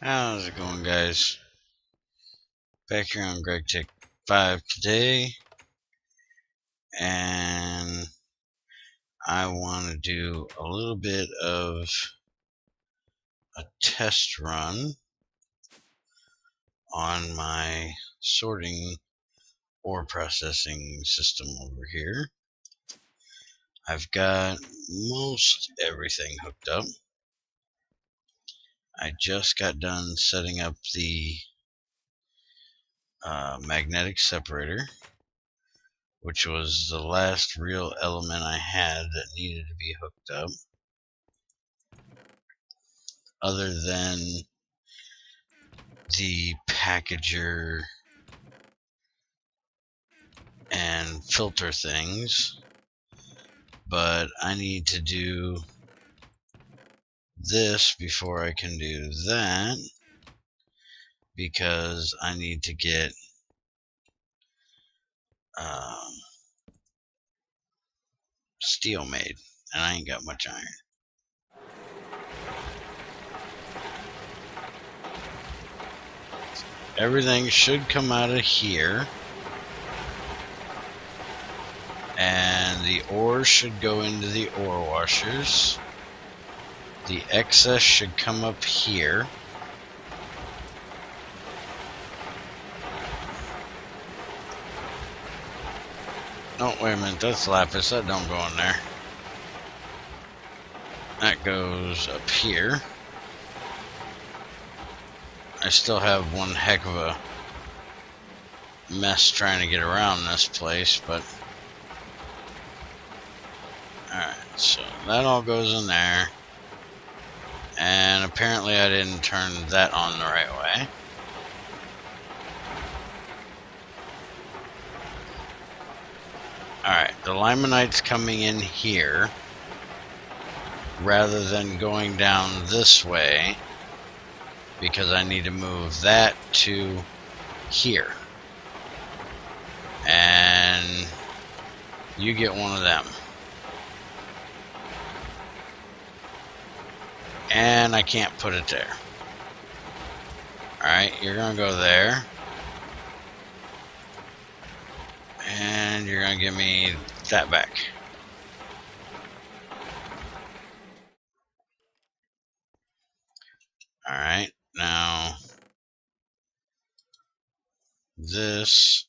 How's it going, guys? Back here on Gregtech 5 today, and I want to do a little bit of a test run on my sorting ore processing system over here. I've got most everything hooked up. I just got done setting up the magnetic separator, which was the last real element I had that needed to be hooked up, other than the packager and filter things. But I need to do this before I can do that, because I need to get steel made, and I ain't got much iron. Everything should come out of here, and the ore should go into the ore washers. The excess should come up here. Oh, wait a minute, that's lapis. That don't go in there. That goes up here. I still have one heck of a mess trying to get around this place, but alright, so that all goes in there, and apparently I didn't turn that on the right way. Alright, the limonite's coming in here rather than going down this way, because I need to move that to here, and you get one of them. And I can't put it there. Alright, you're gonna go there, and you're gonna give me that back. Alright, now this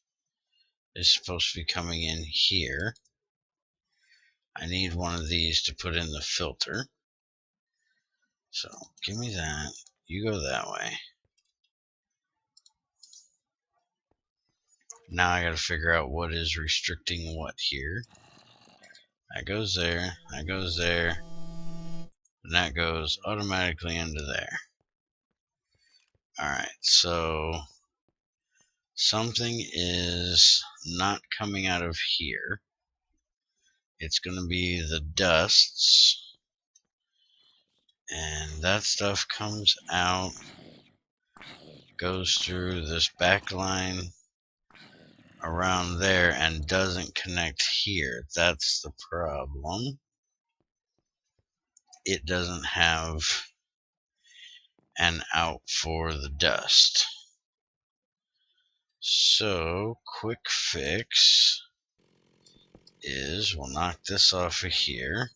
is supposed to be coming in here. I need one of these to put in the filter. So give me that. You go that way. Now I gotta figure out what is restricting what here. That goes there, that goes there, and that goes automatically into there. Alright, so something is not coming out of here. It's going to be the dusts, and that stuff comes out, goes through this back line around there, and doesn't connect here. That's the problem. It doesn't have an out for the dust. So quick fix is we'll knock this off of here.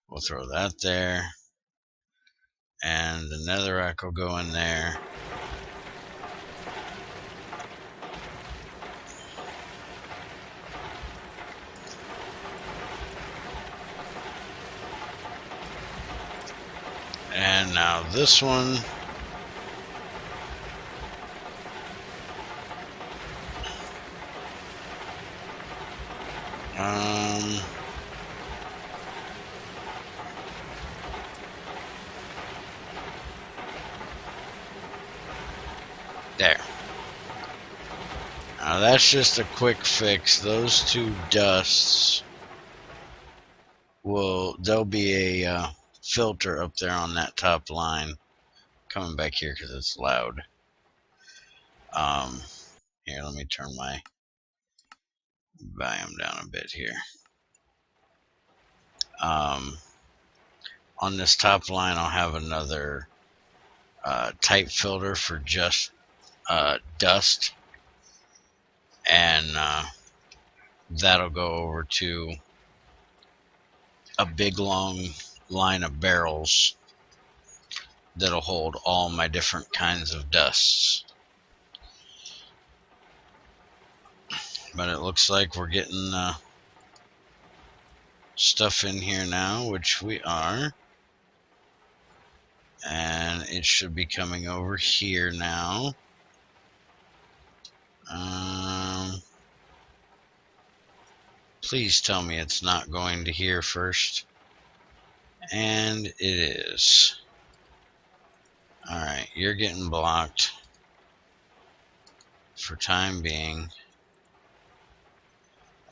We'll throw that there, and the netherrack will go in there. And now this one, there. Now that's just a quick fix. Those two dusts there'll be a filter up there on that top line. Coming back here because it's loud. Here, let me turn my volume down a bit here. on this top line, I'll have another type filter for just dust, and that'll go over to a big long line of barrels that'll hold all my different kinds of dusts. But it looks like we're getting stuff in here now, which we are. And it should be coming over here now. Please tell me it's not going to here first. And it is. Alright, you're getting blocked for time being.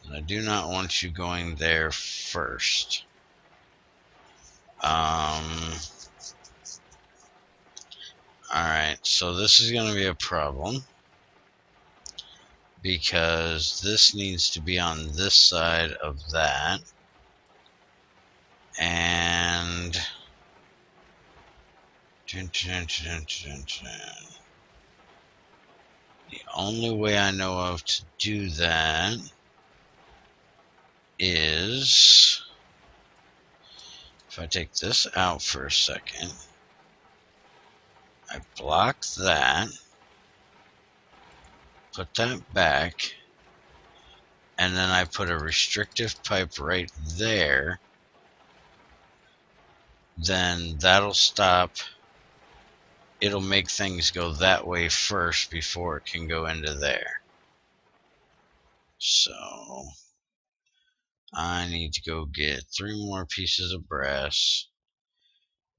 And I do not want you going there first. Alright, so this is going to be a problem, because this needs to be on this side of that. And the only way I know of to do that is if I take this out for a second, I block that, put that back, and then I put a restrictive pipe right there. Then that'll stop. It'll make things go that way first before it can go into there. So I need to go get 3 more pieces of brass,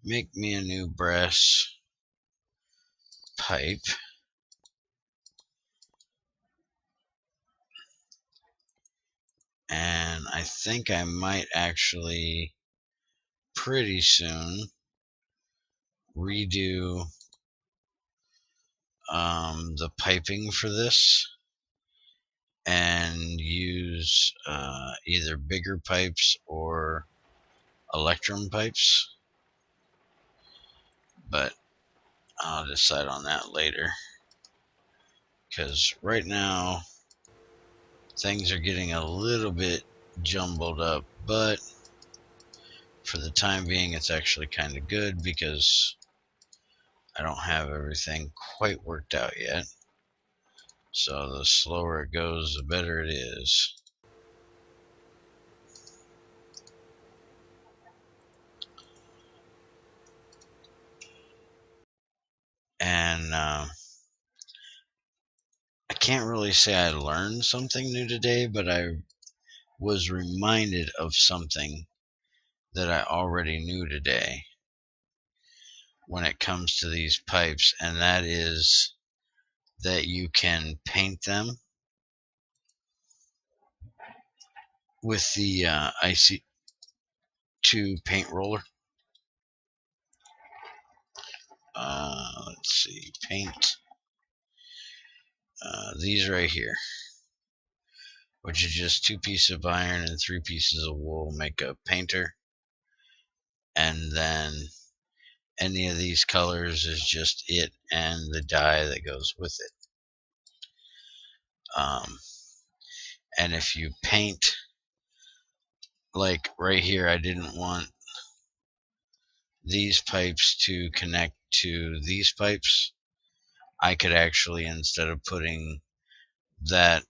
make me a new brass pipe, and I think I might actually pretty soon redo the piping for this and use either bigger pipes or electrum pipes, but I'll decide on that later, because right now things are getting a little bit jumbled up, but for the time being it's actually kind of good because I don't have everything quite worked out yet. So the slower it goes, the better it is. And I can't really say I learned something new today, but I was reminded of something that I already knew today when it comes to these pipes, and that is that you can paint them with the IC2 paint roller. Let's see, paint these right here, which is just 2 pieces of iron and 3 pieces of wool make a painter, and then any of these colors is just it and the dye that goes with it. And if you paint, like right here, I didn't want these pipes to connect to these pipes. I could actually, instead of putting that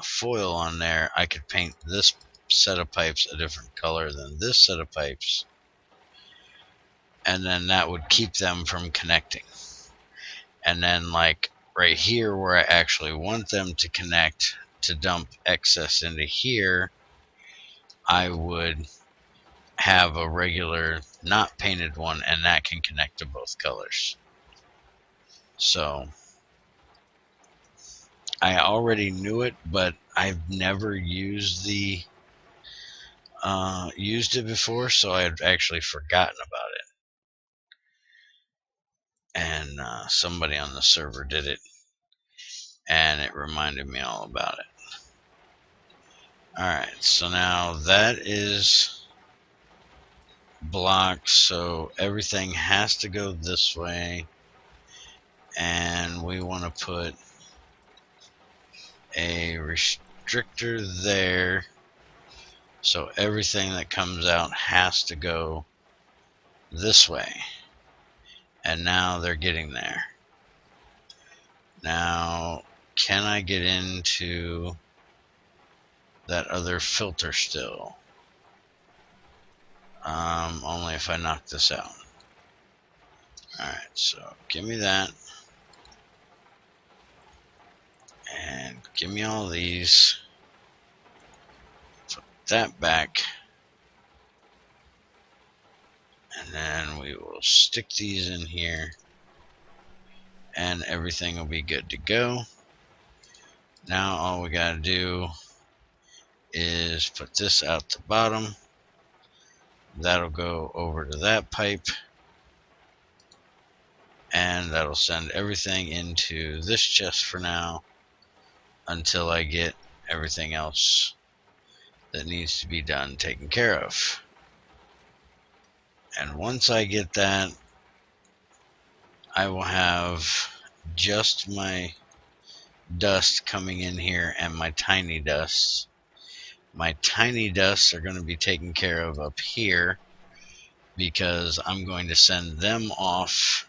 foil on there, I could paint this set of pipes a different color than this set of pipes, and then that would keep them from connecting. And then like right here where I actually want them to connect to dump excess into here, I would have a regular not painted one, and that can connect to both colors. So I already knew it, but I've never used it before, so I had actually forgotten about it. And somebody on the server did it, and it reminded me all about it. Alright, so now that is blocks, so everything has to go this way, and we want to put a restrictor there, so everything that comes out has to go this way. And now they're getting there. Now, can I get into that other filter still? Only if I knock this out. Alright, so give me that. And give me all these. Put that back. And then we will stick these in here. And everything will be good to go. Now all we gotta do is put this out the bottom. That'll go over to that pipe. And that'll send everything into this chest for now until I get everything else that needs to be done taken care of. And once I get that, I will have just my dust coming in here and my tiny dusts. My tiny dusts are going to be taken care of up here because I'm going to send them off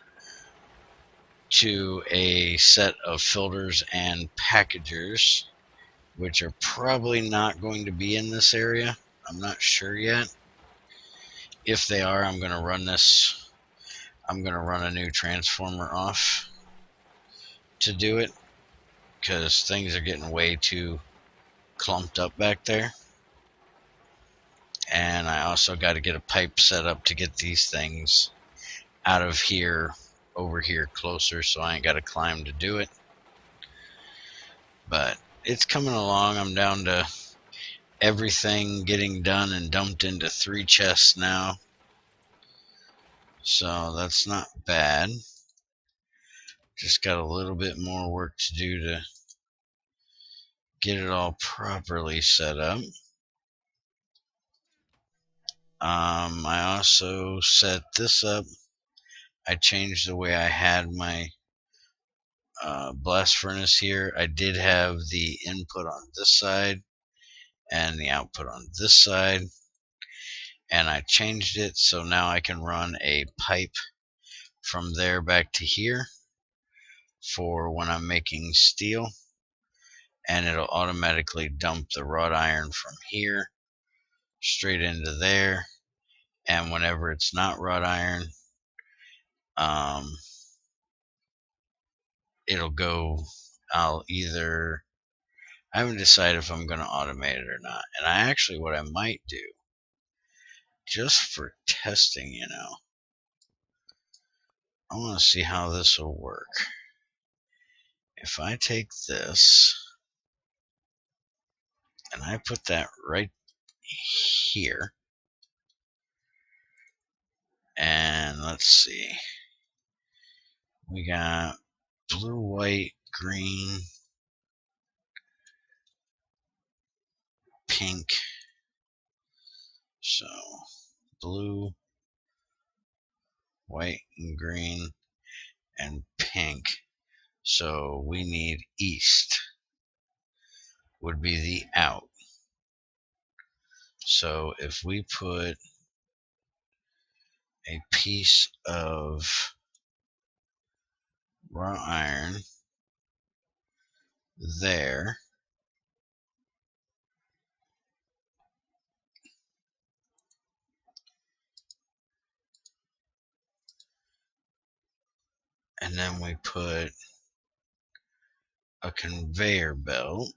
to a set of filters and packagers, which are probably not going to be in this area. I'm not sure yet. If they are, I'm going to run this. I'm going to run a new transformer off to do it because things are getting way too clumped up back there. And I also got to get a pipe set up to get these things out of here over here closer, so I ain't got to climb to do it. But it's coming along. I'm down to everything getting done and dumped into 3 chests now, so that's not bad. Just got a little bit more work to do to get it all properly set up. I also set this up. I changed the way I had my blast furnace here. I did have the input on this side and the output on this side, and I changed it so now I can run a pipe from there back to here for when I'm making steel, and it'll automatically dump the wrought iron from here straight into there. And whenever it's not wrought iron, it'll go, I haven't decided if I'm going to automate it or not. And what I might do, just for testing, I want to see how this will work. If I take this and I put that right here, and let's see, we got blue, white, green, pink. So blue, white, and green, and pink. So we need east would be the out. So if we put a piece of raw iron there, and then we put a conveyor belt,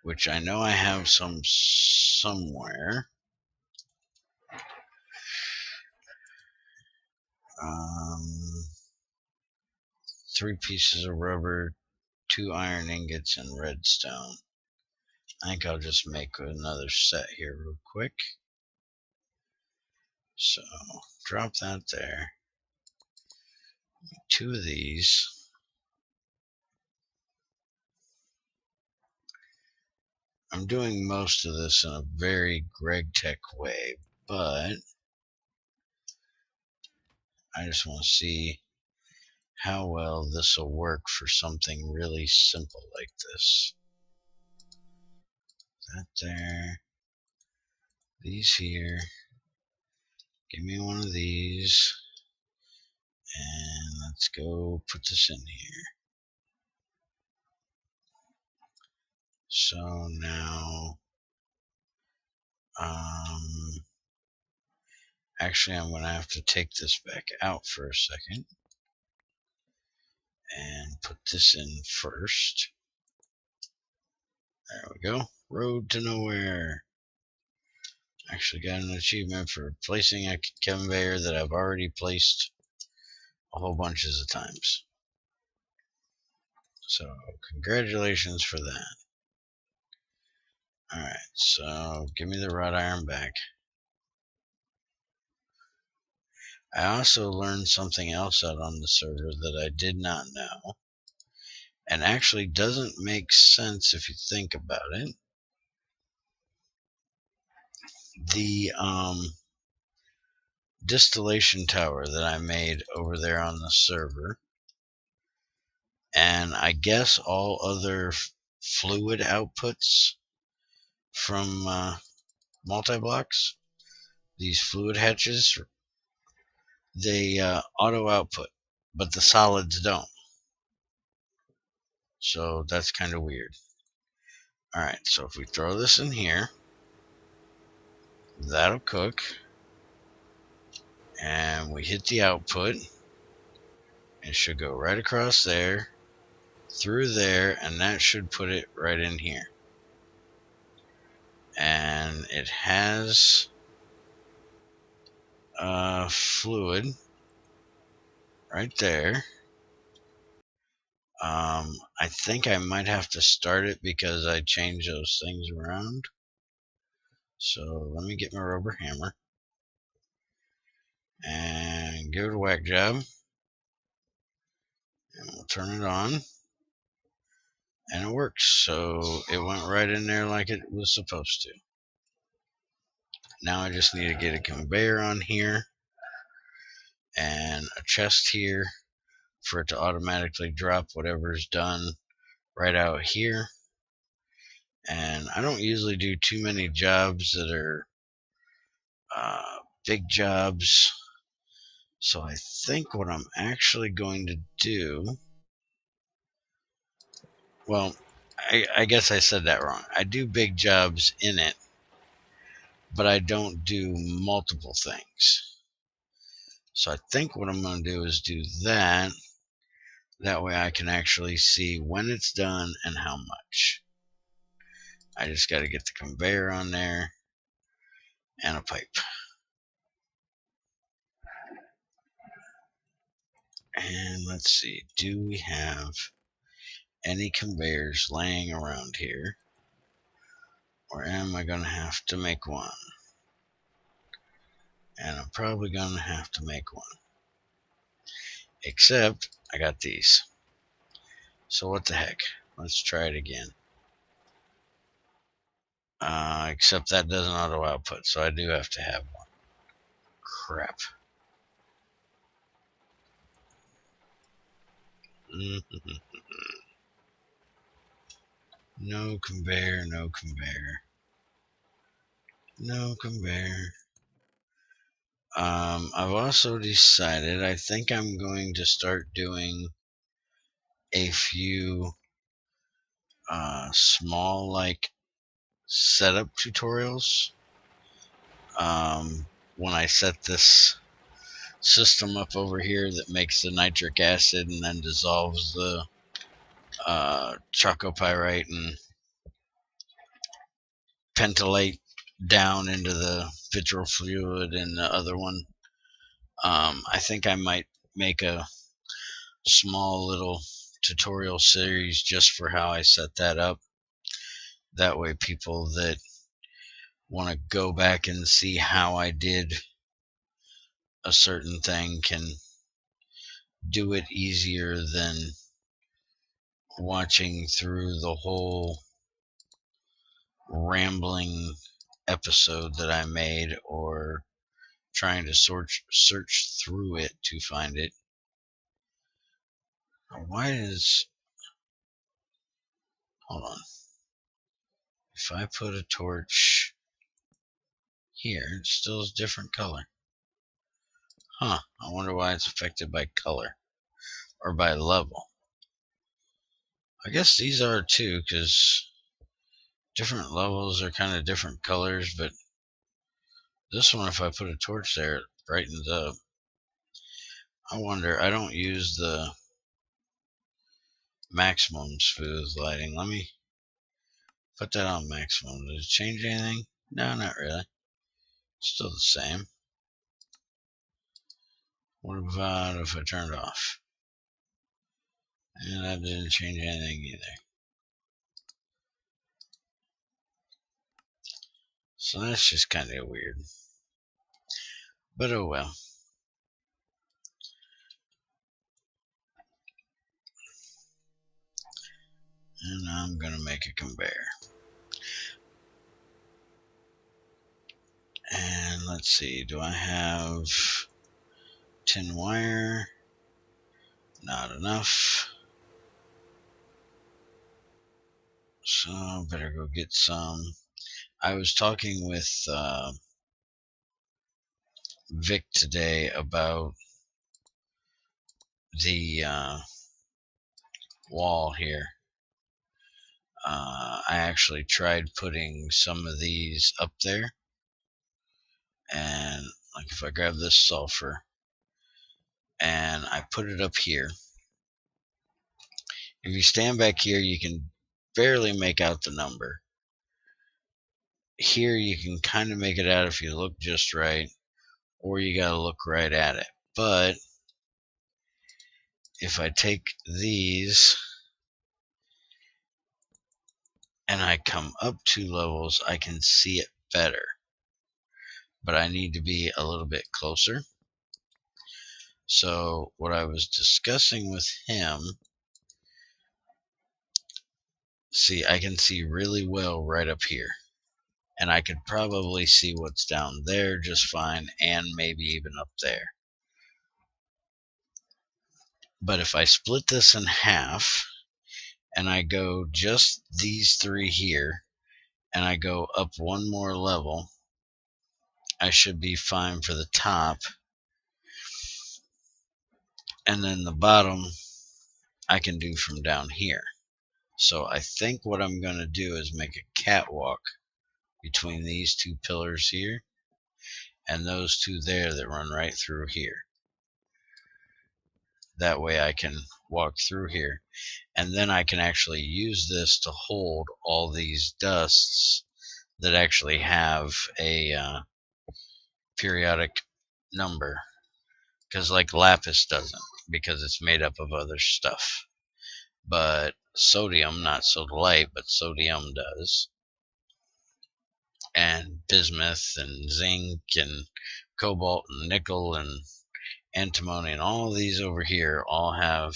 which I know I have some somewhere. 3 pieces of rubber, 2 iron ingots, and redstone. I think I'll just make another set here real quick. So drop that there. 2 of these. I'm doing most of this in a very Gregtech way, but I just want to see how well this will work for something really simple like this. That there. These here. Give me one of these. And let's go put this in here. So now, actually I'm going to have to take this back out for a second and put this in first. There we go. Road to nowhere. Actually got an achievement for placing a conveyor that I've already placed a whole bunches of times. So congratulations for that. Alright, so give me the wrought iron back. I also learned something else out on the server that I did not know, and actually doesn't make sense if you think about it. The distillation tower that I made over there on the server, and I guess all other fluid outputs from multi-blocks, these fluid hatches, they auto output, but the solids don't. So that's kind of weird. Alright, so if we throw this in here, that'll cook, and we hit the output. It should go right across there, through there, and that should put it right in here. And it has fluid right there. I think I might have to start it because I changed those things around. So let me get my rubber hammer and give it a whack job, and we'll turn it on, and it works. So it went right in there like it was supposed to. Now I just need to get a conveyor on here and a chest here for it to automatically drop whatever's done right out here. And I don't usually do too many jobs that are big jobs, so I think what I'm actually going to do, well, I guess I said that wrong. I do big jobs in it, but I don't do multiple things. So I think what I'm going to do is do that. That way I can actually see when it's done and how much. I just got to get the conveyor on there and a pipe. And let's see, do we have any conveyors laying around here? Or am I going to have to make one? And I'm probably going to have to make one. Except I got these. So what the heck? Let's try it again. Except that doesn't auto output, so I do have to have one. Crap. No conveyor, no conveyor. No conveyor. I've also decided I think I'm going to start doing a few small like setup tutorials when I set this system up over here that makes the nitric acid and then dissolves the chalcopyrite and pentylate down into the vitral fluid and the other one. I think I might make a small little tutorial series just for how I set that up. That way people that want to go back and see how I did a certain thing can do it easier than watching through the whole rambling episode that I made, or trying to search through it to find it. Why is... Hold on. If I put a torch here, it still is a different color. Huh. I wonder why it's affected by color. Or by level. I guess these are too, because different levels are kind of different colors, but this one, if I put a torch there, it brightens up. I wonder, I don't use the maximum smooth lighting. Let me put that on maximum. Does it change anything? No, not really. Still the same. What about if I turn it off? And that didn't change anything either. So that's just kind of weird. But oh well. And I'm going to make a conveyor. And let's see, do I have tin wire? Not enough. So better go get some. I was talking with Vic today about the wall here. I actually tried putting some of these up there, and like if I grab this sulfur and I put it up here, if you stand back here you can barely make out the number. Here you can kind of make it out if you look just right, or you gotta look right at it. But if I take these and I come up 2 levels, I can see it better. But I need to be a little bit closer. So what I was discussing with him, see, I can see really well right up here. And I could probably see what's down there just fine, and maybe even up there. But if I split this in half, and I go just these 3 here, and I go up 1 more level, I should be fine for the top. And then the bottom I can do from down here. So I think what I'm going to do is make a catwalk between these 2 pillars here and those 2 there that run right through here. That way I can walk through here, and then I can actually use this to hold all these dusts that actually have a periodic number, because like lapis doesn't, because it's made up of other stuff. But sodium, not so light, but sodium does. And bismuth and zinc and cobalt and nickel and antimony and all these over here all have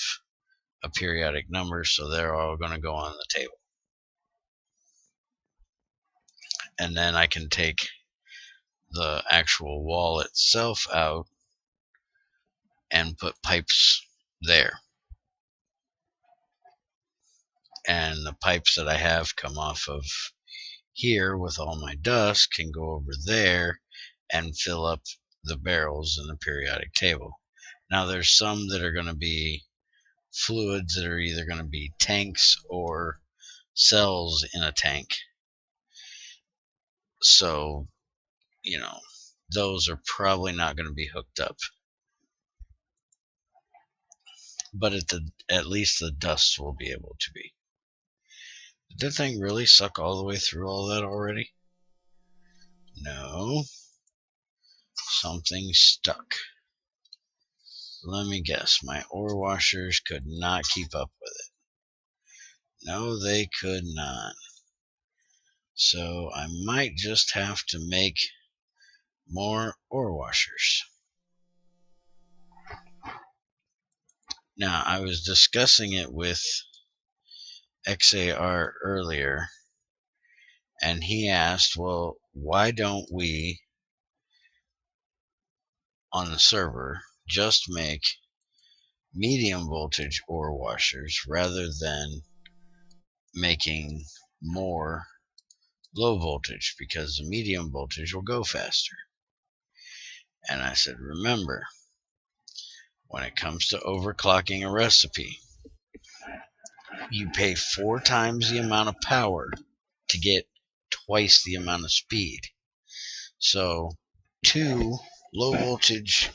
a periodic number, so they're all going to go on the table. And then I can take the actual wall itself out and put pipes there. And the pipes that I have come off of here with all my dust can go over there and fill up the barrels in the periodic table. Now there's some that are going to be fluids that are either going to be tanks or cells in a tank. So, you know, those are probably not going to be hooked up. But at least the dust will be able to be. Did that thing really suck all the way through all that already? No. Something stuck. Let me guess. My ore washers could not keep up with it. No, they could not. So I might just have to make more ore washers. Now, I was discussing it with XAR earlier, and he asked, well, why don't we on the server, just make medium voltage ore washers rather than making more low voltage, because the medium voltage will go faster. And I said, remember, when it comes to overclocking a recipe, you pay 4 times the amount of power to get twice the amount of speed. So 2 low voltage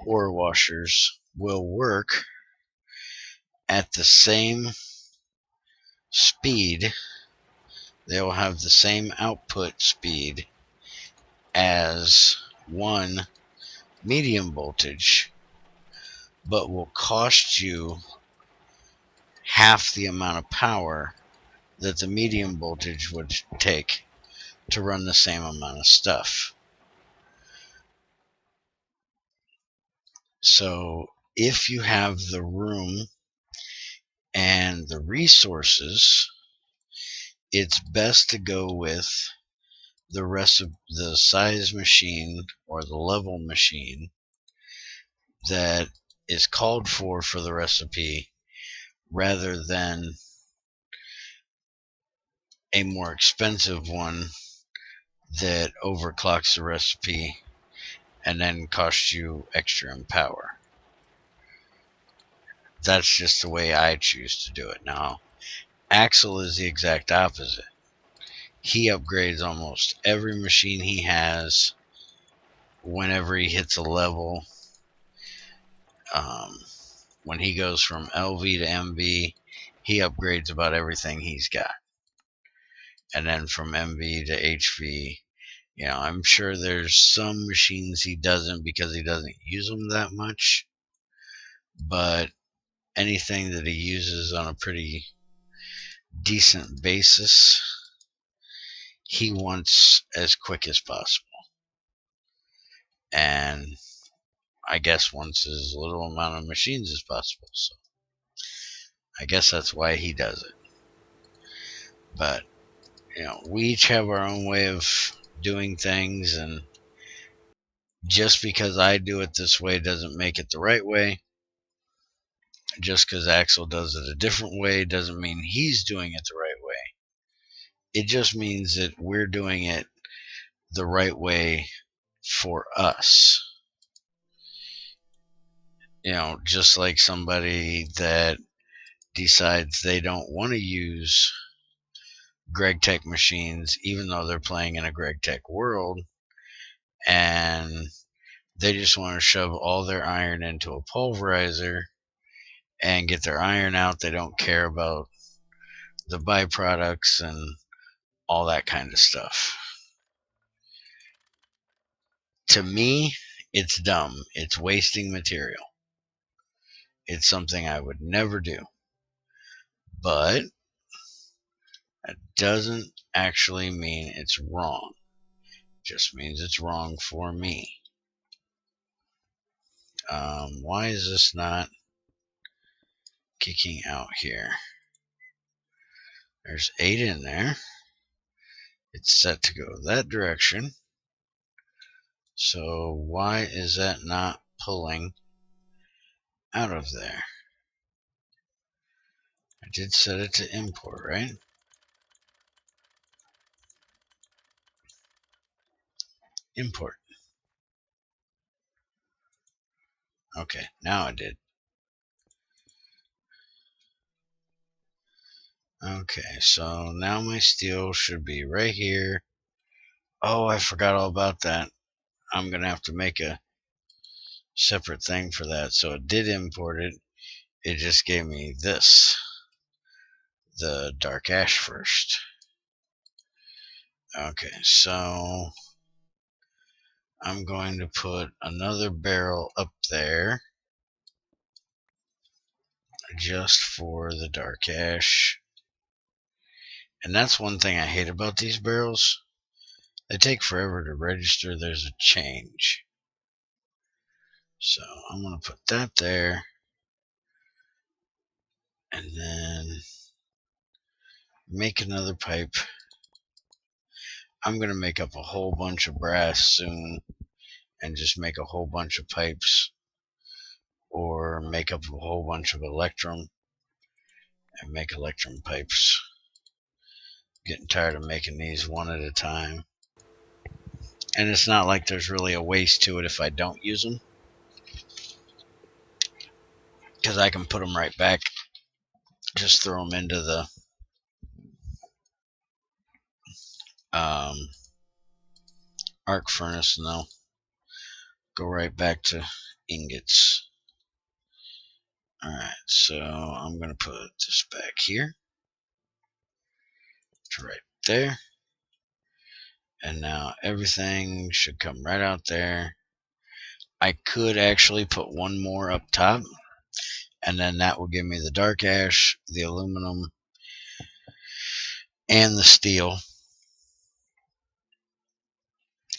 ore washers will work at the same speed. They will have the same output speed as 1 medium voltage, but will cost you half the amount of power that the medium voltage would take to run the same amount of stuff. So if you have the room and the resources, it's best to go with the rest of the size machine or the level machine that is called for the recipe, rather than a more expensive one that overclocks the recipe and then costs you extra in power. That's just the way I choose to do it. Now, Axel is the exact opposite. He upgrades almost every machine he has whenever he hits a level. When he goes from LV to MV, he upgrades about everything he's got. And then from MV to HV, I'm sure there's some machines he doesn't because he doesn't use them that much. But anything that he uses on a pretty decent basis, he wants as quick as possible. And I guess wants as little amount of machines as possible. So I guess that's why he does it. But, we each have our own way of doing things, and just because I do it this way doesn't make it the right way. Just because Axel does it a different way doesn't mean he's doing it the right way. It just means that we're doing it the right way for us. Just like somebody that decides they don't want to use Gregtech machines, even though they're playing in a Gregtech world, and they just want to shove all their iron into a pulverizer and get their iron out. They don't care about the byproducts and all that kind of stuff. To me, it's dumb. It's wasting material. It's something I would never do. But that doesn't actually mean it's wrong. It just means it's wrong for me. Why is this not kicking out here? There's 8 in there. It's set to go that direction. So why is that not pulling out of there? I did set it to import, right? Import. Okay, now I did. Okay, so now my steel should be right here. Oh, I forgot all about that. I'm going to have to make a separate thing for that. So it did import it. It just gave me this, the dark ash first. Okay, so I'm going to put another barrel up there just for the dark ash. And that's one thing I hate about these barrels. They take forever to register there's a change. So I'm going to put that there. And then make another pipe. I'm going to make up a whole bunch of brass soon and just make a whole bunch of pipes, or make up a whole bunch of electrum and make electrum pipes. Getting tired of making these one at a time. And it's not like there's really a waste to it if I don't use them, because I can put them right back. Just throw them into the arc furnace and they'll go right back to ingots. Alright, so I'm going to put this back here to right there. And now everything should come right out there. I could actually put one more up top, and then that will give me the dark ash, the aluminum, and the steel.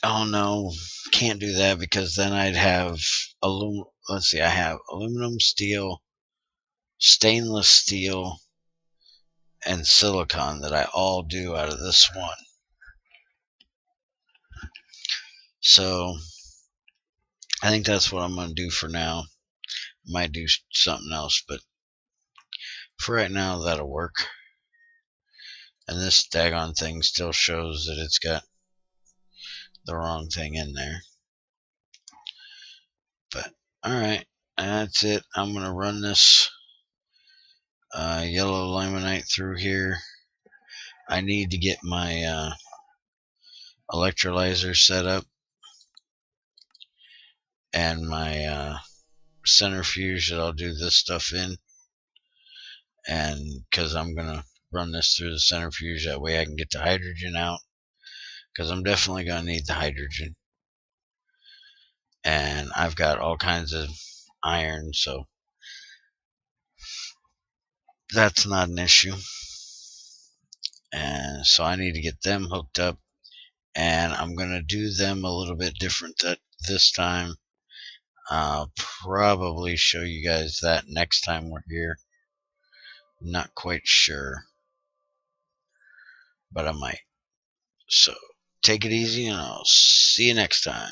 Oh no, can't do that, because then I'd have let's see, I have aluminum, steel, stainless steel, and silicon that I all do out of this one. So I think that's what I'm going to do for now. Might do something else, but for right now that'll work. And this daggone thing still shows that it's got the wrong thing in there. But alright, that's it. I'm going to run this yellow limonite through here. I need to get my electrolyzer set up and my centrifuge that I'll do this stuff in, and because I'm going to run this through the centrifuge, that way I can get the hydrogen out, because I'm definitely going to need the hydrogen. And I've got all kinds of iron, so that's not an issue. And so I need to get them hooked up, and I'm going to do them a little bit different this time. I'll probably show you guys that next time we're here. Not quite sure, but I might. So take it easy, and I'll see you next time.